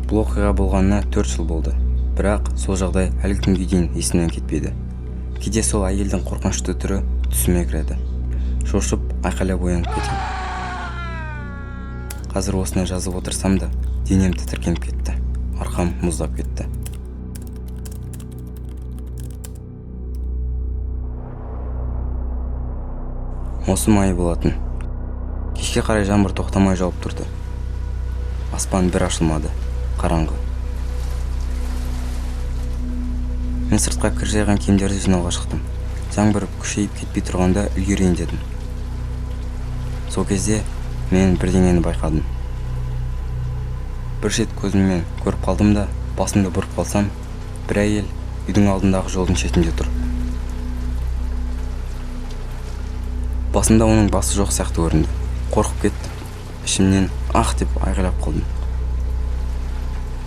Бұл оқиға болғанына 4 жыл болды. Бірақ сол жағдай әлі күнге дейін есімнен кетпеді. Кейде сол әйелдің қорқынышты түрі түсіме кіреді. Шошып, айқайлап оянып кетем. Қазір осыны жазып отырсам да, денем тітіркеніп кетті. Арқам мұздап кетті. Маусым айы болатын. Кешке қарай жаңбыр тоқтамай жауып тұрды. Аспан бір ашылмады, қараңғы. Мен сыртқа кір жайған киімдерді жинауға шықтым. Жаңбыр күшейіп кетпей тұрғанда үлгерейін дедім. Сол кезде мен бірдеңені байқадым. Бір шет көзіммен көріп қалдым да, басымды бұрып қалсам, бір әйел үйдің алдындағы жолдың шетінде тұр. Басында оның басы жоқ сияқты көрінді. Қорқып кеттім. Ішімнен ах деп айғайлап қалдым.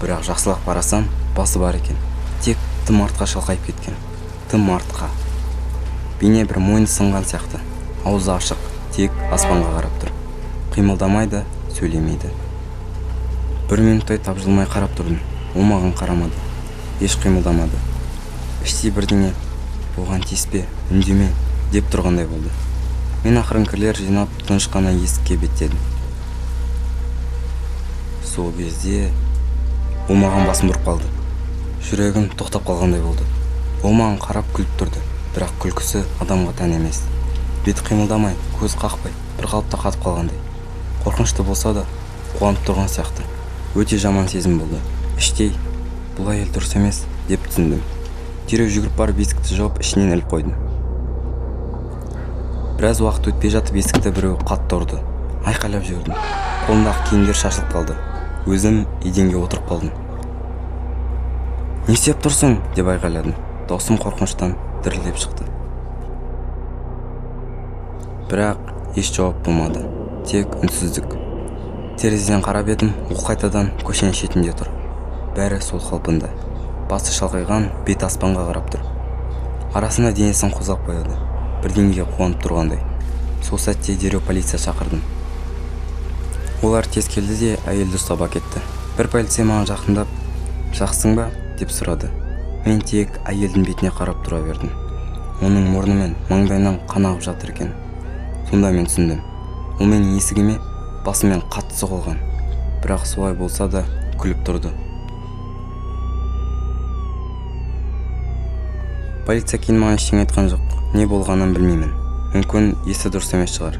Бірақ жақсылап қарасам, басы бар екен. Тек тым артқа шалқайып кеткен. Тым артқа. Бейне бір мойны сынған сияқты. Аузы ашық, тек аспанға қарап тұр. Қимылдамайды, сөйлемейді. Бір минуттай тапжылмай қарап тұрдым. Ол маған қарамады. Еш қимылдамады. Іштей бірдеңе оған тиіспе, үндеме деп тұрғандай болды. Мен ақырын кірлер жинап, тыныш қана есікке беттедім. Сол кезде ол маған басын бұрып қалды. Жүрегім тоқтап қалғандай болды. Ол маған қарап күліп тұрды, бірақ күлкісі адамға тән емес. Бет қимылдамай, көз қақпай, бір қалыпта қатып қалғандай. Қорқынышты болса да, қуанып тұрған сияқты. Өте жаман сезім болды. Іштей, бұл әйел дұрыс емес деп түсіндім. Дереу жүгіріп барып есікті жауып, ішінен іліп қойдым. Біраз уақыт өтпей жатып есікті біреу қатты ұрды. Айқайлап жібердім. Қолымдағы киімдер шашылып қалды. Өзім еденге отырып қалдым. «Не істеп тұрсың?» деп айқайладым. Даусым қорқыныштан дірілдеп шықты. Бірақ еш жауап болмады. Тек үнсіздік. Терезеден қарап едім, ол қайтадан көшенің шетінде тұр. Бәрі сол қалпында. Басы шалқайған, бет аспанға қарап тұр. Арасында денесін қозғап қояды. Бірдеңеге қуанып тұрғандай. Сол сәтте дереу полиция шақырдым. Олар тез келді де әйелді ұстап әкетті. Бір полицей маған жақындап, «Жақсың ба?» деп сұрады. Мен тек әйелдің бетіне қарап тұра бердім. Оның мұрны мен маңдайынан қан ағып жатыр екен. Сонда мен түсіндім. Ол менің есігіме басымен қатты соғылған. Бірақ солай болса да күліп тұрды. Полиция кейін маған ештеңе айтқан жоқ. Не болғанын білмеймін. Мүмкін есі дұрыс емес шығар.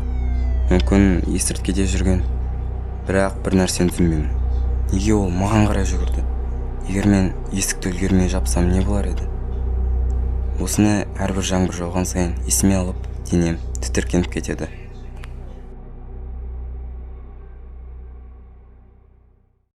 Мүмкін есірткіде жүрген. Бірақ бір нәрсені түсінбеймін. Неге ол маған қарай жүгірді? Егер мен есікті үлгермей жапсам не болар еді? Осыны әрбір жаңбыр жауған сайын есіме алып, денем тітіркеніп кетеді.